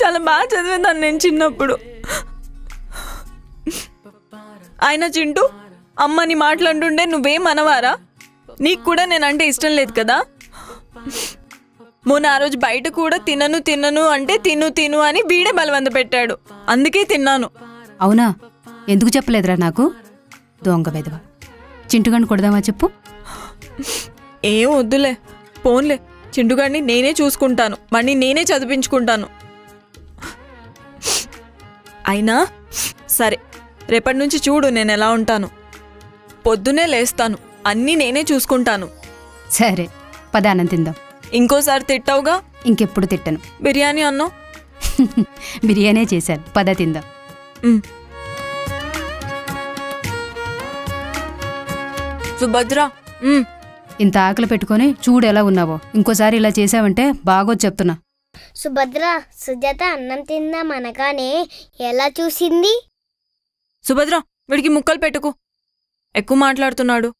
చాలా బాగా చదివేదాన్ని నేను చిన్నప్పుడు. ఆయన చింటూ అమ్మని మాట్లాడుండే నువ్వేమనవారా? నీకు కూడా నేనంటే ఇష్టం లేదు కదా? మొన్న ఆ రోజు బయట కూడా తినను అంటే తిను అని వీడే బలవంత పెట్టాడు, అందుకే తిన్నాను. అవునా? ఎందుకు చెప్పలేదురా నాకు? దొంగ వెధవ. చింటుగాని కొడదామా చెప్పు? ఏం వద్దులే, పోన్లే. చింటుగాడిని నేనే చూసుకుంటాను, మళ్ళీ నేనే చదివించుకుంటాను. అయినా సరే, రేపటి నుంచి చూడు నేను ఎలా ఉంటాను. పొద్దునే లేస్తాను, అన్నీ నేనే చూసుకుంటాను. సరే పద అన్నం తిందాం. ఇంకోసారి తిట్టావుగా? ఇంకెప్పుడు తిట్టను. బిర్యానీ అన్నావు. బిర్యానీ చేశాను, పద తిందాం. సుభద్ర, ఇంత ఆకలి పెట్టుకొని చూడు ఎలా ఉన్నావో. ఇంకోసారి ఇలా చేసావంటే బాగోదు చెప్తున్నా. సుభద్ర, సుజాత అన్నం తిందాం అనగానే ఎలా చూసింది? సుభద్ర వీడికి ముక్కలు పెట్టుకు, ఎక్కువ మాట్లాడుతున్నాడు.